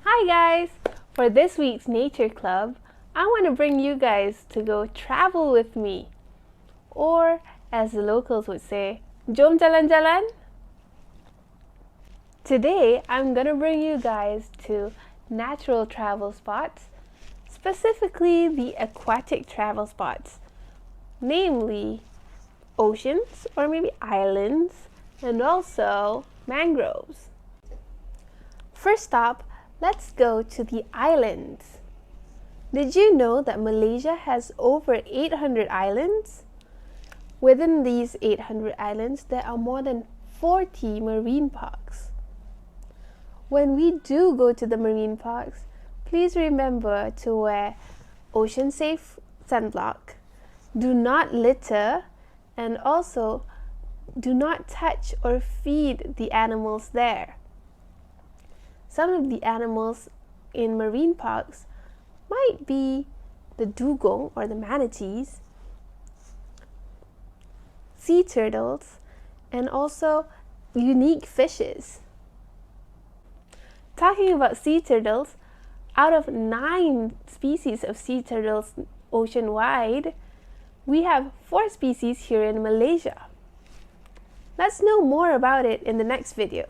Hi guys! For this week's Nature Club, I want to bring you guys to go travel with me. Or, as the locals would say, Jom jalan-jalan? Today, I'm going to bring you guys to natural travel spots, specifically the aquatic travel spots, namely oceans or maybe islands, and also mangroves. First stop, let's go to the islands. Did you know that Malaysia has over 800 islands? Within these 800 islands, there are more than 40 marine parks. When we do go to the marine parks, please remember to wear ocean-safe sunblock, do not litter, and also do not touch or feed the animals there. Some of the animals in marine parks might be the dugong or the manatees, sea turtles, and also unique fishes. Talking about sea turtles, out of 9 species of sea turtles ocean-wide, we have 4 species here in Malaysia. Let's know more about it in the next video.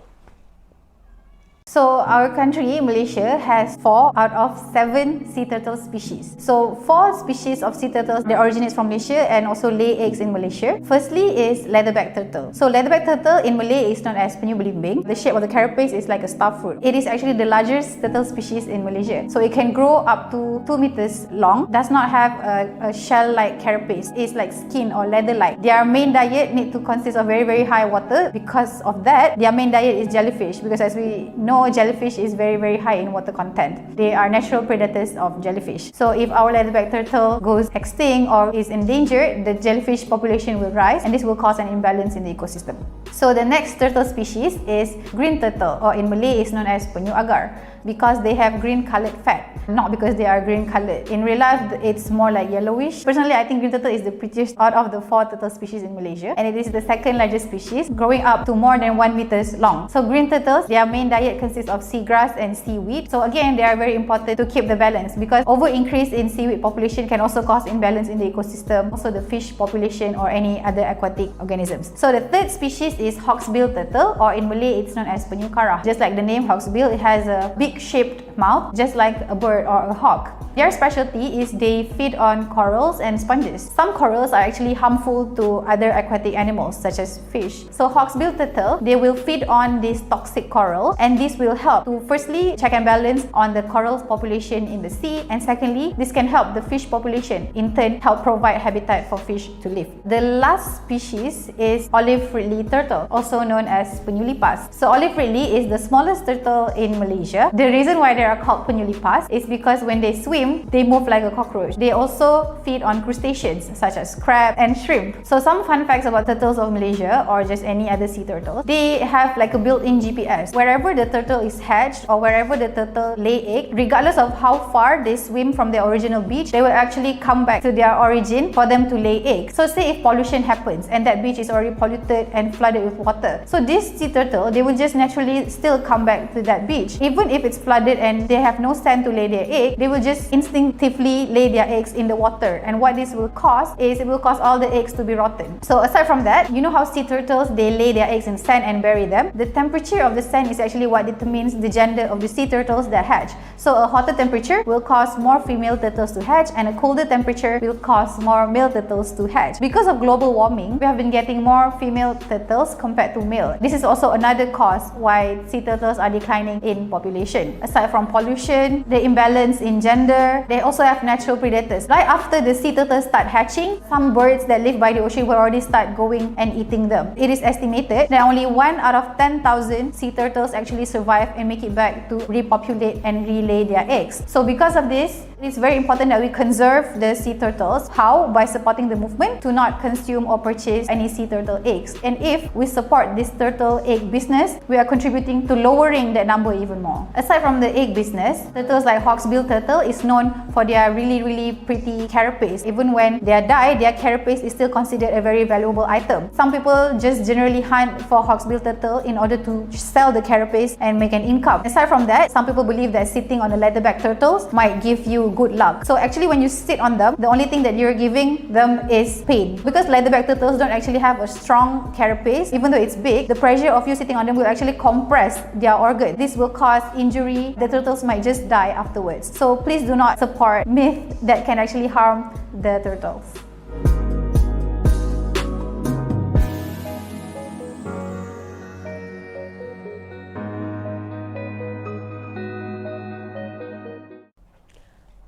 So our country, Malaysia, has 4 out of 7 sea turtle species. So 4 species of sea turtles that originates from Malaysia and also lay eggs in Malaysia. Firstly is leatherback turtle. So leatherback turtle in Malay is known as penyu belimbing. The shape of the carapace is like a star fruit. It is actually the largest turtle species in Malaysia. So it can grow up to 2 meters long. Does not have a shell-like carapace. It's like skin or leather-like. Their main diet need to consist of very high water. Because of that, their main diet is jellyfish, because as we know, jellyfish is very high in water content. They are natural predators of jellyfish. So if our leatherback turtle goes extinct or is endangered, the jellyfish population will rise, and this will cause an imbalance in the ecosystem. So the next turtle species is green turtle, or in Malay is known as penyu agar, because they have green colored fat, not because they are green colored. In real life, it's more like yellowish. Personally, I think green turtle is the prettiest out of the 4 turtle species in Malaysia, and it is the second largest species, growing up to more than 1 meters long. So green turtles, their main diet consists of seagrass and seaweed. So again, they are very important to keep the balance, because over increase in seaweed population can also cause imbalance in the ecosystem, also the fish population or any other aquatic organisms. So the third species is hawksbill turtle, or in Malay it's known as penyu karah. Just like the name hawksbill, it has a big shaped mouth, just like a bird or a hawk. Their specialty is they feed on corals and sponges. Some corals are actually harmful to other aquatic animals such as fish. So hawksbill turtle, they will feed on this toxic coral, and this will help to firstly check and balance on the coral population in the sea, and secondly, this can help the fish population, in turn help provide habitat for fish to live. The last species is olive ridley turtle, also known as penyu lipas. So olive ridley is the smallest turtle in Malaysia. The reason why they are called penyu lipas is because when they swim, they move like a cockroach. They also feed on crustaceans such as crab and shrimp. So some fun facts about turtles of Malaysia, or just any other sea turtle, they have like a built-in GPS. Wherever the turtle is hatched or wherever the turtle lay egg, regardless of how far they swim from their original beach, they will actually come back to their origin for them to lay eggs. So say if pollution happens and that beach is already polluted and flooded with water, so this sea turtle, they will just naturally still come back to that beach. Even if it's flooded and they have no sand to lay their egg, they will just instinctively lay their eggs in the water, and what this will cause is it will cause all the eggs to be rotten. So aside from that, you know how sea turtles, they lay their eggs in sand and bury them? The temperature of the sand is actually what determines the gender of the sea turtles that hatch. So a hotter temperature will cause more female turtles to hatch, and a colder temperature will cause more male turtles to hatch. Because of global warming, we have been getting more female turtles compared to male. This is also another cause why sea turtles are declining in population. Aside from pollution, the imbalance in gender, they also have natural predators. Right after the sea turtles start hatching, some birds that live by the ocean will already start going and eating them. It is estimated that only 1 out of 10,000 sea turtles actually survive and make it back to repopulate and relay their eggs. So because of this, It's very important that we conserve the sea turtles. How? By supporting the movement to not consume or purchase any sea turtle eggs. And if we support this turtle egg business, we are contributing to lowering that number even more. Aside from the egg business, turtles like hawksbill turtle is known for their really pretty carapace. Even when they are died, their carapace is still considered a very valuable item. Some people just generally hunt for hawksbill turtle in order to sell the carapace and make an income. Aside from that, some people believe that sitting on the leatherback turtles might give you good luck. So actually when you sit on them, the only thing that you're giving them is pain. Because leatherback turtles don't actually have a strong carapace, even though it's big, the pressure of you sitting on them will actually compress their organ. This will cause injury. The turtles might just die afterwards. So please do not support myth that can actually harm the turtles.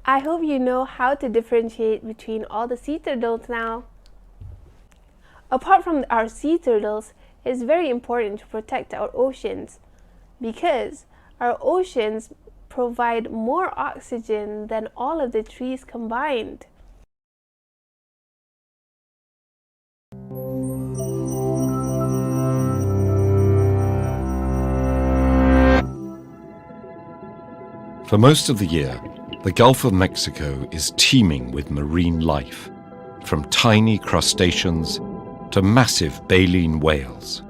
I hope you know how to differentiate between all the sea turtles now. Apart from our sea turtles, it's very important to protect our oceans because our oceans provide more oxygen than all of the trees combined. For most of the year, the Gulf of Mexico is teeming with marine life, from tiny crustaceans to massive baleen whales.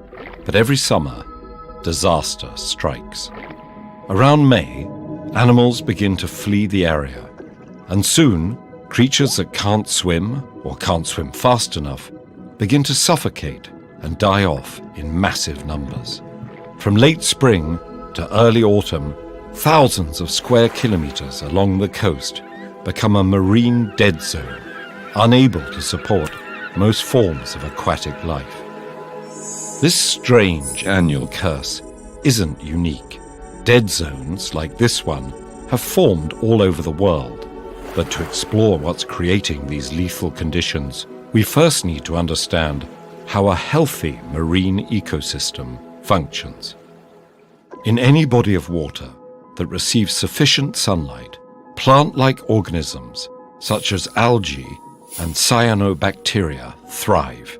But every summer, disaster strikes. Around May, animals begin to flee the area, and soon, creatures that can't swim or can't swim fast enough begin to suffocate and die off in massive numbers. From late spring to early autumn, thousands of square kilometers along the coast become a marine dead zone, unable to support most forms of aquatic life. This strange annual curse isn't unique. Dead zones like this one have formed all over the world. But to explore what's creating these lethal conditions, we first need to understand how a healthy marine ecosystem functions. In any body of water that receives sufficient sunlight, plant-like organisms such as algae and cyanobacteria thrive.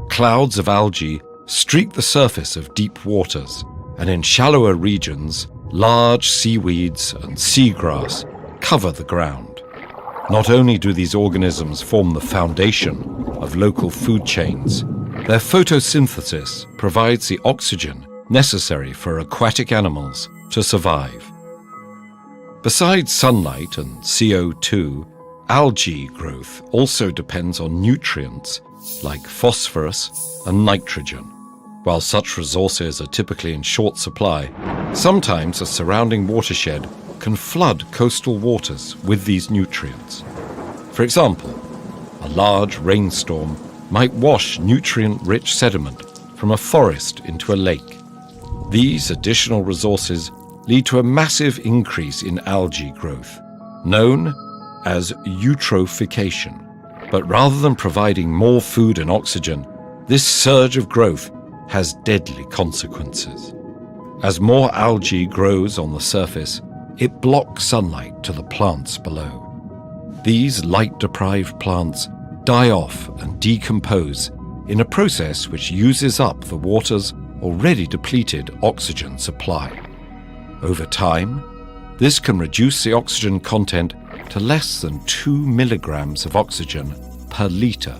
Clouds of algae streak the surface of deep waters, and in shallower regions, large seaweeds and seagrass cover the ground. Not only do these organisms form the foundation of local food chains, their photosynthesis provides the oxygen necessary for aquatic animals to survive. Besides sunlight and CO2, algae growth also depends on nutrients like phosphorus and nitrogen. While such resources are typically in short supply, sometimes a surrounding watershed can flood coastal waters with these nutrients. For example, a large rainstorm might wash nutrient-rich sediment from a forest into a lake. These additional resources lead to a massive increase in algae growth, known as eutrophication. But rather than providing more food and oxygen, this surge of growth has deadly consequences. As more algae grows on the surface, it blocks sunlight to the plants below. These light-deprived plants die off and decompose in a process which uses up the water's already depleted oxygen supply. Over time, this can reduce the oxygen content to less than 2 milligrams of oxygen per litre,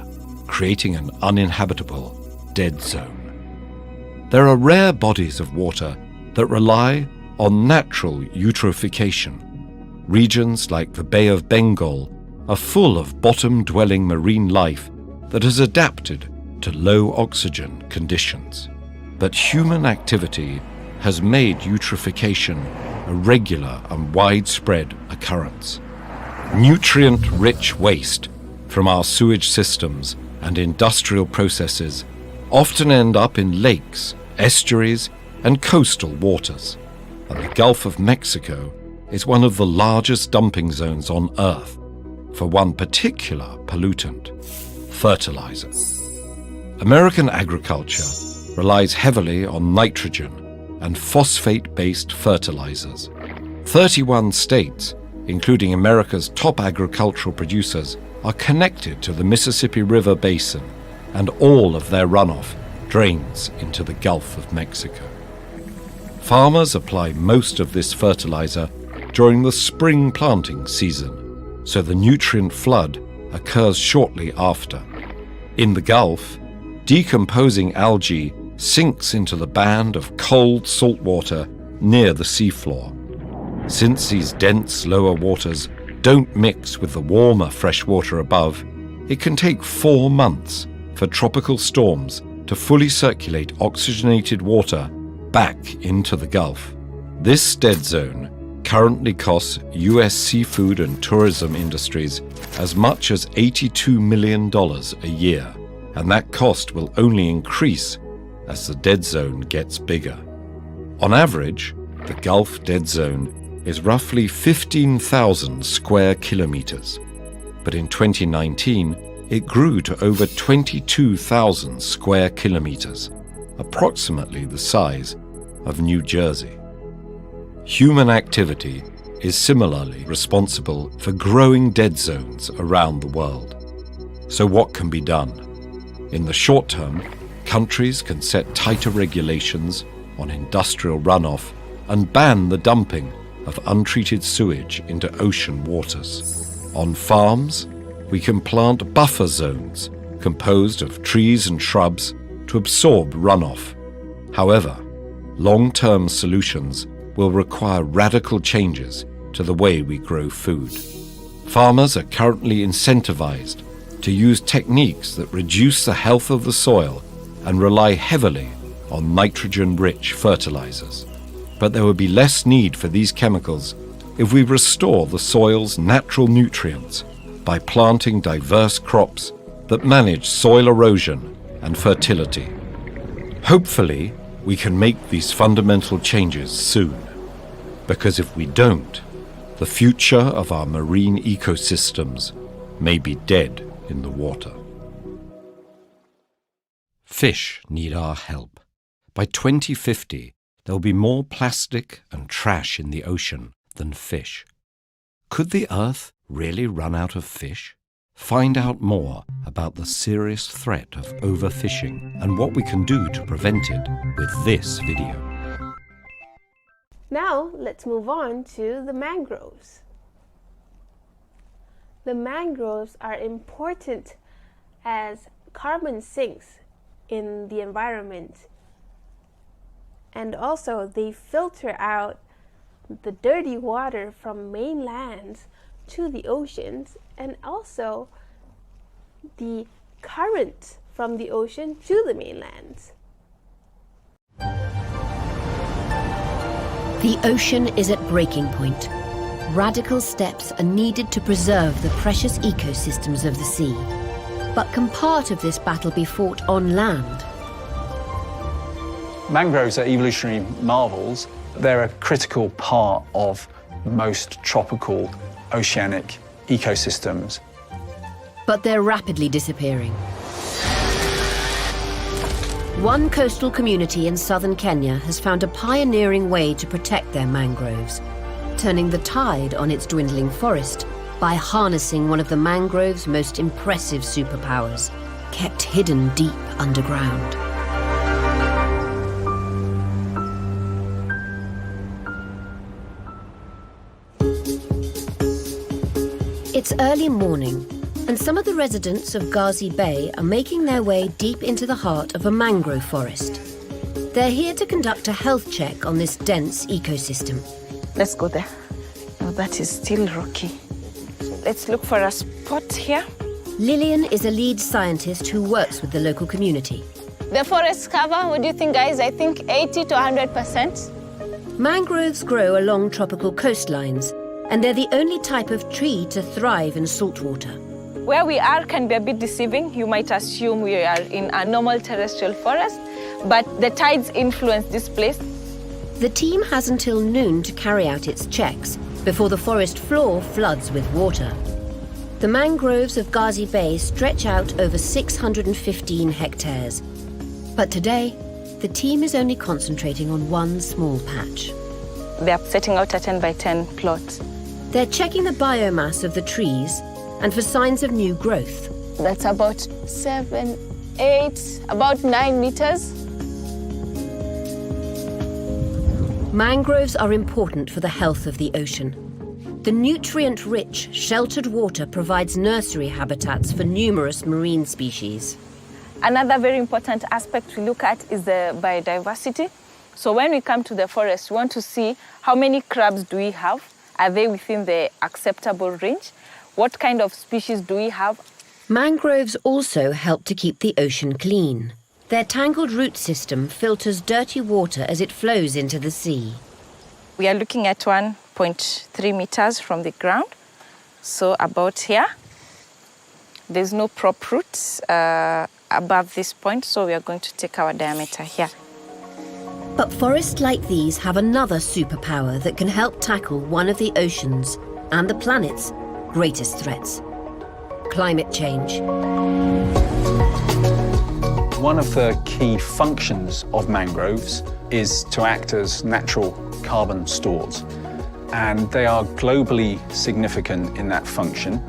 creating an uninhabitable dead zone. There are rare bodies of water that rely on natural eutrophication. Regions like the Bay of Bengal are full of bottom-dwelling marine life that has adapted to low oxygen conditions. But human activity has made eutrophication a regular and widespread occurrence. Nutrient-rich waste from our sewage systems and industrial processes often end up in lakes, estuaries, and coastal waters. And the Gulf of Mexico is one of the largest dumping zones on Earth for one particular pollutant, fertilizer. American agriculture relies heavily on nitrogen and phosphate-based fertilizers. 31 states including America's top agricultural producers, are connected to the Mississippi River basin, and all of their runoff drains into the Gulf of Mexico. Farmers apply most of this fertilizer during the spring planting season, so the nutrient flood occurs shortly after. In the Gulf, decomposing algae sinks into the band of cold salt water near the seafloor. Since these dense lower waters don't mix with the warmer fresh water above, it can take 4 months for tropical storms to fully circulate oxygenated water back into the Gulf. This dead zone currently costs U.S. seafood and tourism industries as much as $82 million a year, and that cost will only increase as the dead zone gets bigger. On average, the Gulf dead zone is roughly 15,000 square kilometers, but in 2019 it grew to over 22,000 square kilometers, approximately the size of New Jersey. Human activity is similarly responsible for growing dead zones around the world. So what can be done? In the short term, countries can set tighter regulations on industrial runoff and ban the dumping of untreated sewage into ocean waters. On farms, we can plant buffer zones composed of trees and shrubs to absorb runoff. However, long-term solutions will require radical changes to the way we grow food. Farmers are currently incentivized to use techniques that reduce the health of the soil and rely heavily on nitrogen-rich fertilizers. But there will be less need for these chemicals if we restore the soil's natural nutrients by planting diverse crops that manage soil erosion and fertility. Hopefully, we can make these fundamental changes soon, because if we don't, the future of our marine ecosystems may be dead in the water. Fish need our help. By 2050, there will be more plastic and trash in the ocean than fish. Could the Earth really run out of fish? Find out more about the serious threat of overfishing and what we can do to prevent it with this video. Now let's move on to the mangroves. The mangroves are important as carbon sinks in the environment, and also they filter out the dirty water from mainlands to the oceans, and also the current from the ocean to the mainlands. The ocean is at breaking point. Radical steps are needed to preserve the precious ecosystems of the sea. But can part of this battle be fought on land? Mangroves are evolutionary marvels. They're a critical part of most tropical oceanic ecosystems. But they're rapidly disappearing. One coastal community in southern Kenya has found a pioneering way to protect their mangroves, turning the tide on its dwindling forest by harnessing one of the mangrove's most impressive superpowers, kept hidden deep underground. It's early morning, and some of the residents of Gazi Bay are making their way deep into the heart of a mangrove forest. They're here to conduct a health check on this dense ecosystem. Let's go there. No, that is still rocky. Let's look for a spot here. Lillian is a lead scientist who works with the local community. The forest cover, what do you think, guys? I think 80 to 100%. Mangroves grow along tropical coastlines, and they're the only type of tree to thrive in saltwater. Where we are can be a bit deceiving. You might assume we are in a normal terrestrial forest, but the tides influence this place. The team has until noon to carry out its checks before the forest floor floods with water. The mangroves of Gazi Bay stretch out over 615 hectares. But today, the team is only concentrating on one small patch. They are setting out a 10 by 10 plot. They're checking the biomass of the trees and for signs of new growth. That's about 7, 8, about 9 meters. Mangroves are important for the health of the ocean. The nutrient-rich, sheltered water provides nursery habitats for numerous marine species. Another very important aspect we look at is the biodiversity. So when we come to the forest, we want to see how many crabs do we have? Are they within the acceptable range? What kind of species do we have? Mangroves also help to keep the ocean clean. Their tangled root system filters dirty water as it flows into the sea. We are looking at 1.3 meters from the ground, so about here. There's no prop roots above this point, so we are going to take our diameter here. But forests like these have another superpower that can help tackle one of the ocean's and the planet's greatest threats: climate change. One of the key functions of mangroves is to act as natural carbon stores, and they are globally significant in that function.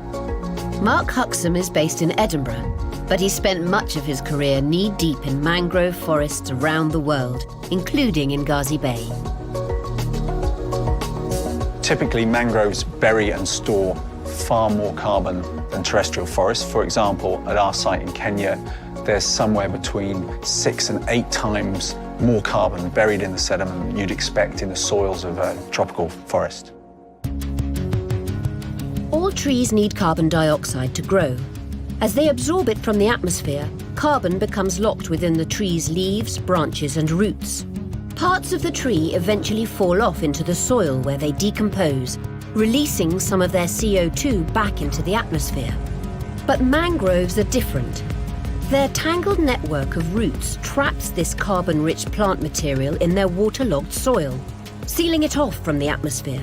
Mark Huxham is based in Edinburgh, but he spent much of his career knee-deep in mangrove forests around the world, including in Gazi Bay. Typically, mangroves bury and store far more carbon than terrestrial forests. For example, at our site in Kenya, there's somewhere between 6 and 8 times more carbon buried in the sediment than you'd expect in the soils of a tropical forest. All trees need carbon dioxide to grow. As they absorb it from the atmosphere, carbon becomes locked within the tree's leaves, branches and roots. Parts of the tree eventually fall off into the soil where they decompose, releasing some of their CO2 back into the atmosphere. But mangroves are different. Their tangled network of roots traps this carbon-rich plant material in their waterlogged soil, sealing it off from the atmosphere.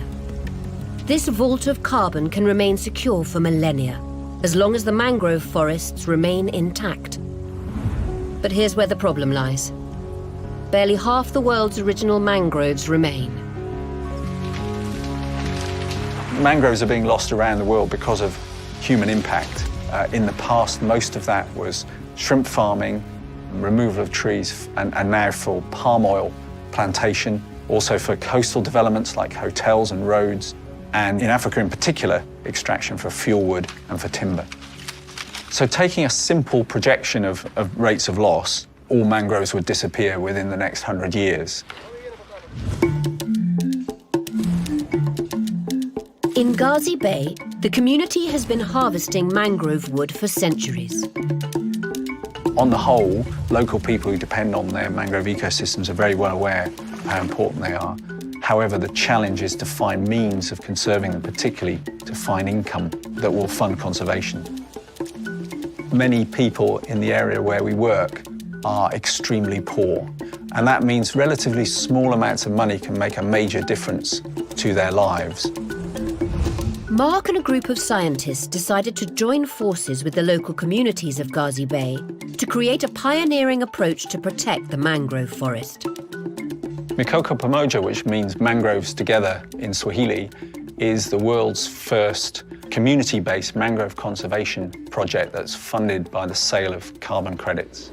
This vault of carbon can remain secure for millennia, as long as the mangrove forests remain intact. But here's where the problem lies. Barely half the world's original mangroves remain. Mangroves are being lost around the world because of human impact. In the past, most of that was shrimp farming, removal of trees, and now for palm oil plantation, also for coastal developments like hotels and roads, and in Africa in particular, extraction for fuel wood and for timber. So taking a simple projection of rates of loss, all mangroves would disappear within the next 100 years. In Gazi Bay, the community has been harvesting mangrove wood for centuries. On the whole, local people who depend on their mangrove ecosystems are very well aware of how important they are. However, the challenge is to find means of conserving them, particularly to find income that will fund conservation. Many people in the area where we work are extremely poor, and that means relatively small amounts of money can make a major difference to their lives. Mark and a group of scientists decided to join forces with the local communities of Gazi Bay to create a pioneering approach to protect the mangrove forest. Mikoko Pamoja, which means mangroves together in Swahili, is the world's first community-based mangrove conservation project that's funded by the sale of carbon credits.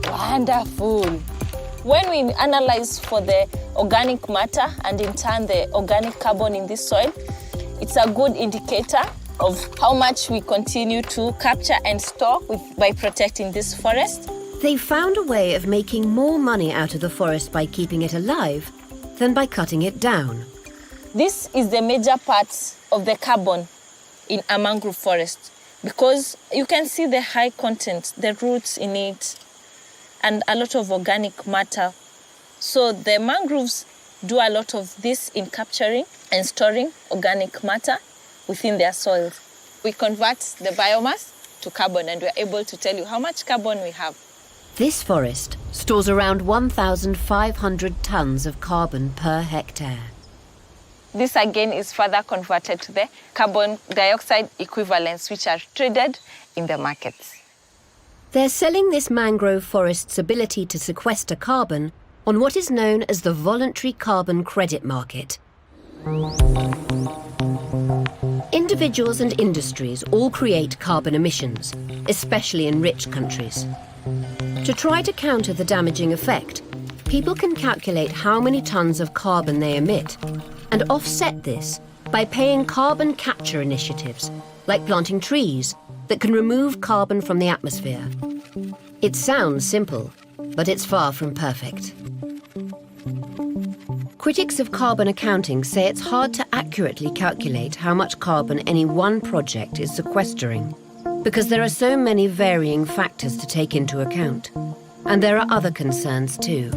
Wonderful. When we analyze for the organic matter and in turn the organic carbon in this soil, it's a good indicator of how much we continue to capture and store by protecting this forest. They found a way of making more money out of the forest by keeping it alive than by cutting it down. This is the major part of the carbon in a mangrove forest because you can see the high content, the roots in it, and a lot of organic matter. So the mangroves do a lot of this in capturing and storing organic matter within their soils. We convert the biomass to carbon and we're able to tell you how much carbon we have. This forest stores around 1,500 tons of carbon per hectare. This again is further converted to the carbon dioxide equivalents which are traded in the markets. They're selling this mangrove forest's ability to sequester carbon on what is known as the voluntary carbon credit market. Individuals and industries all create carbon emissions, especially in rich countries. To try to counter the damaging effect, people can calculate how many tons of carbon they emit and offset this by paying carbon capture initiatives, like planting trees, that can remove carbon from the atmosphere. It sounds simple, but it's far from perfect. Critics of carbon accounting say it's hard to accurately calculate how much carbon any one project is sequestering, because there are so many varying factors to take into account. And there are other concerns too.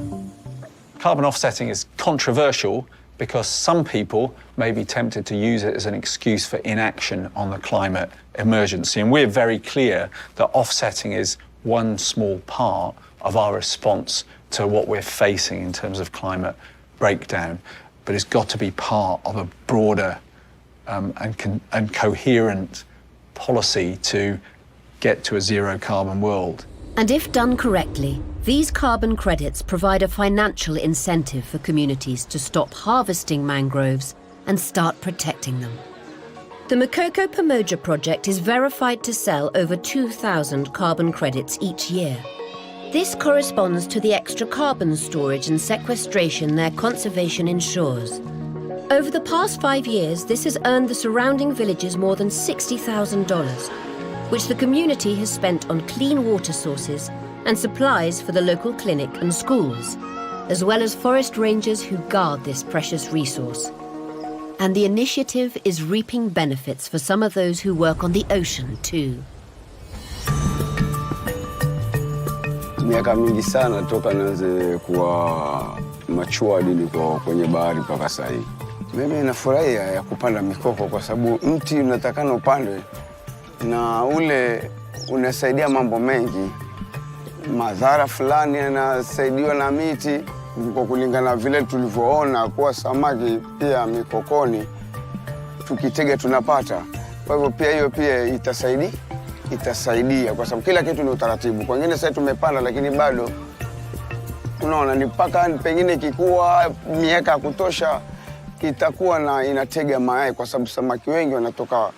Carbon offsetting is controversial because some people may be tempted to use it as an excuse for inaction on the climate emergency. And we're very clear that offsetting is one small part of our response to what we're facing in terms of climate breakdown, but it's got to be part of a broader and coherent policy to get to a zero carbon world. And if done correctly, these carbon credits provide a financial incentive for communities to stop harvesting mangroves and start protecting them. The Makoko Pamoja project is verified to sell over 2,000 carbon credits each year. This corresponds to the extra carbon storage and sequestration their conservation ensures. Over the past 5 years, this has earned the surrounding villages more than $60,000, which the community has spent on clean water sources and supplies for the local clinic and schools, as well as forest rangers who guard this precious resource. And the initiative is reaping benefits for some of those who work on the ocean too. Miaka mingi sana toka nianze kuwa machua niko kwenye bahari mpaka sasa hivi. Mimi nafurahia ya kupanda mikoko kwa sababu mti unatakana upande na ule unasaidia mambo mengi. Madhara fulani yanasaidiwa na miti kwa kulingana vile tulivyoona kwa samaki pia mikokoni tukitega tunapata. Kwa hivyo pia hiyo pia itasaidia kwa sababu kila kitu ni utaratibu. Kwa wengine sasa tumepanda lakini bado unaona ni mpaka pengine kikua miaka ya kutosha itakuwa na inatega mayai kwa sababu samaki wengi wanatoka.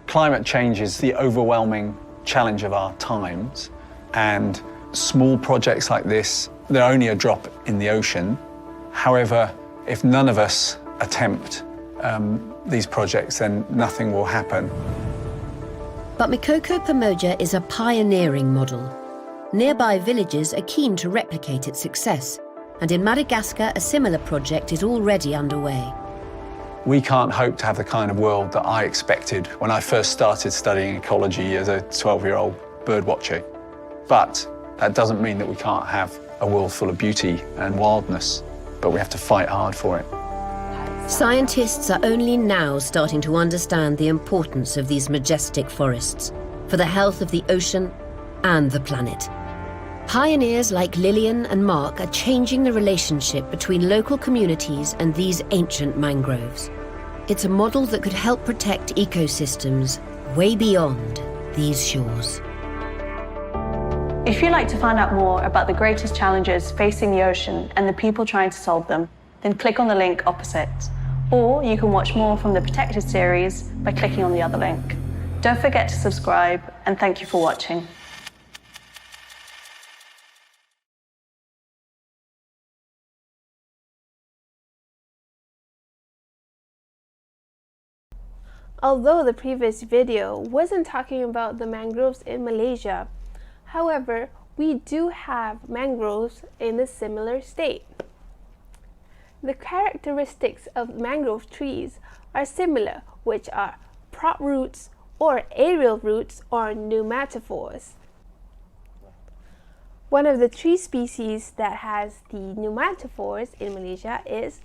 Climate change is the overwhelming challenge of our times, and small projects like this, they're only a drop in the ocean. However, if none of us attempt these projects, then nothing will happen. But Makoko Pamoja is a pioneering model. Nearby villages are keen to replicate its success, and in Madagascar, a similar project is already underway. We can't hope to have the kind of world that I expected when I first started studying ecology as a 12-year-old birdwatcher. But that doesn't mean that we can't have a world full of beauty and wildness, but we have to fight hard for it. Scientists are only now starting to understand the importance of these majestic forests for the health of the ocean and the planet. Pioneers like Lillian and Mark are changing the relationship between local communities and these ancient mangroves. It's a model that could help protect ecosystems way beyond these shores. If you'd like to find out more about the greatest challenges facing the ocean and the people trying to solve them, then click on the link opposite. Or you can watch more from the Protected series by clicking on the other link. Don't forget to subscribe, and thank you for watching. Although the previous video wasn't talking about the mangroves in Malaysia, however, we do have mangroves in a similar state. The characteristics of mangrove trees are similar, which are prop roots or aerial roots or pneumatophores. One of the tree species that has the pneumatophores in Malaysia is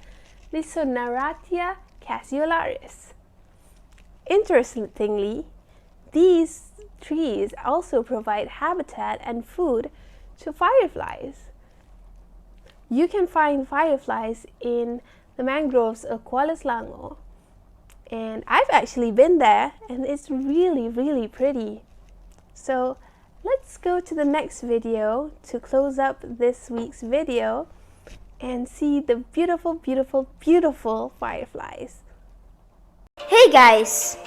Lisonaratia cassiolaris. Interestingly, these trees also provide habitat and food to fireflies. You can find fireflies in the mangroves of Kuala Selangor, and I've actually been there, and it's really, really pretty. So let's go to the next video to close up this week's video, and see the beautiful, beautiful, beautiful fireflies. Hey guys!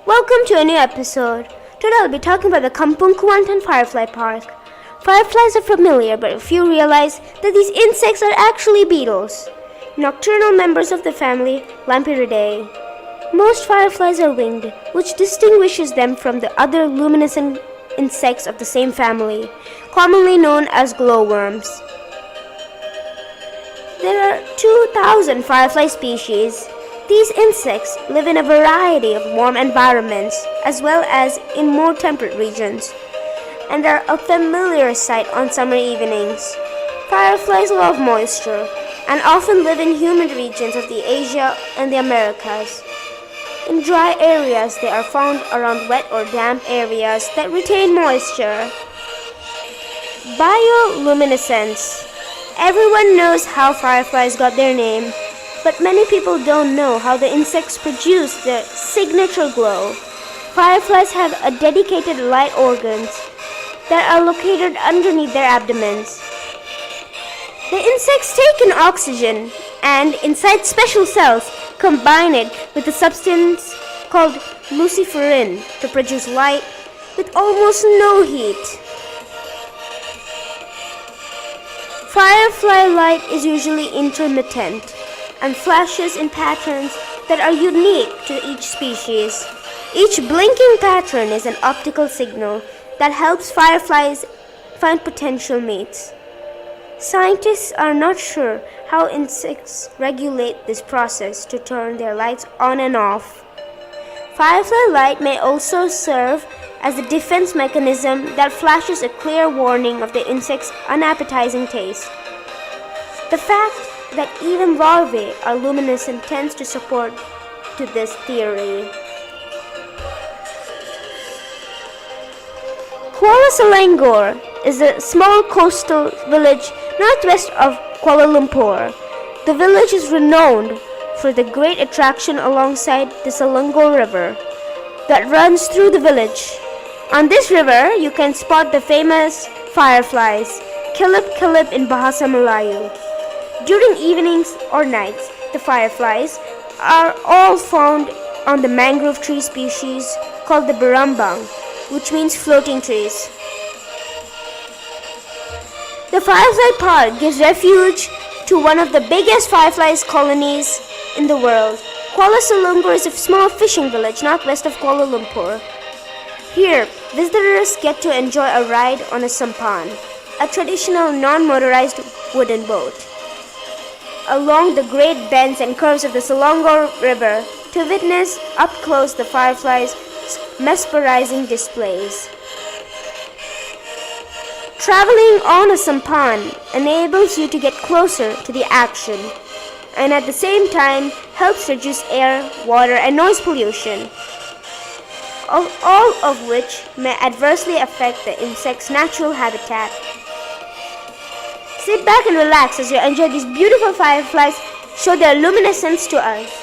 Welcome to a new episode. Today I'll be talking about the Kampung Kuantan Firefly Park. Fireflies are familiar, but few realize that these insects are actually beetles, nocturnal members of the family Lampyridae. Most fireflies are winged, which distinguishes them from the other luminescent insects of the same family, commonly known as glowworms. There are 2,000 firefly species. These insects live in a variety of warm environments as well as in more temperate regions, and are a familiar sight on summer evenings. Fireflies love moisture and often live in humid regions of the Asia and the Americas. In dry areas, they are found around wet or damp areas that retain moisture. Bioluminescence. Everyone knows how fireflies got their name, but many people don't know how the insects produce their signature glow. Fireflies have a dedicated light organs that are located underneath their abdomens. The insects take in oxygen and, inside special cells, combine it with a substance called luciferin to produce light with almost no heat. Firefly light is usually intermittent and flashes in patterns that are unique to each species. Each blinking pattern is an optical signal that helps fireflies find potential mates. Scientists are not sure how insects regulate this process to turn their lights on and off. Firefly light may also serve as a defense mechanism that flashes a clear warning of the insect's unappetizing taste. The fact that even larvae are luminescent tends to support to this theory. Kuala Selangor is a small coastal village northwest of Kuala Lumpur. The village is renowned for the great attraction alongside the Selangor River that runs through the village. On this river, you can spot the famous fireflies, kilip-kilip in Bahasa Melayu. During evenings or nights, the fireflies are all found on the mangrove tree species called the berambang, which means floating trees. The Firefly Park gives refuge to one of the biggest fireflies colonies in the world. Kuala Selangor is a small fishing village northwest of Kuala Lumpur. Here, visitors get to enjoy a ride on a sampan, a traditional non-motorized wooden boat, along the great bends and curves of the Selangor River to witness up close the fireflies' mesmerizing displays. Traveling on a sampan enables you to get closer to the action and at the same time helps reduce air, water, and noise pollution, all of which may adversely affect the insect's natural habitat. Sit back and relax as you enjoy these beautiful fireflies show their luminescence to us.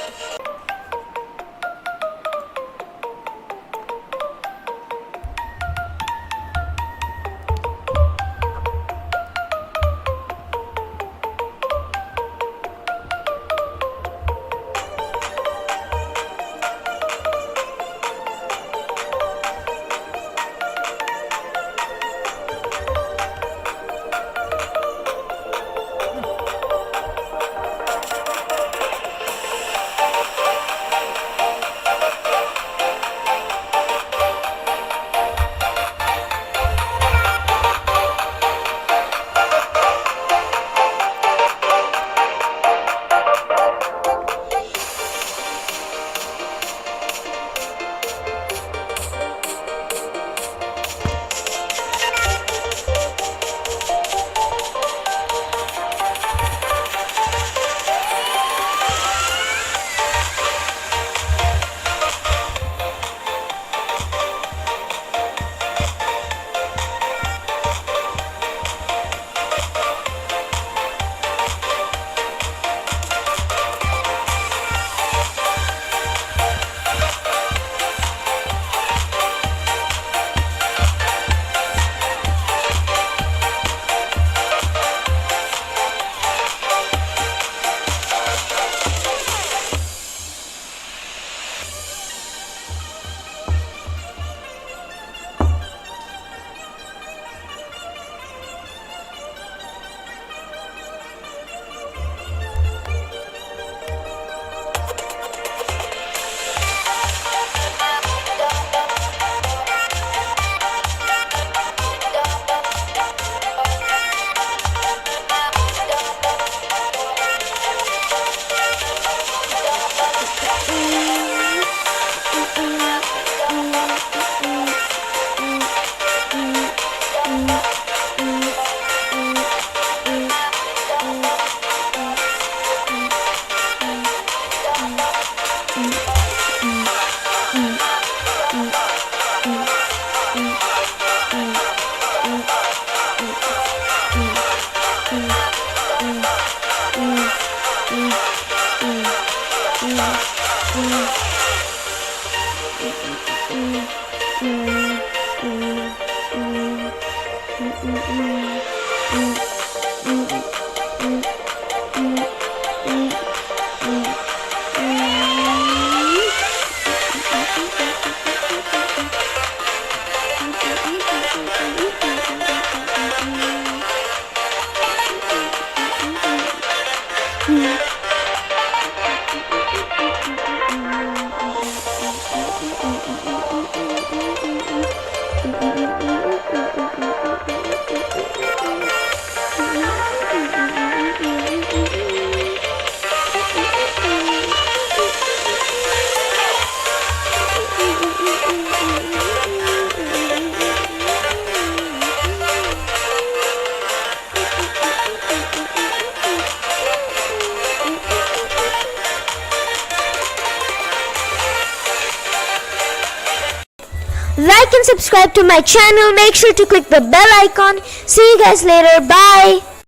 Like and subscribe to my channel. Make sure to click the bell icon. See you guys later. Bye.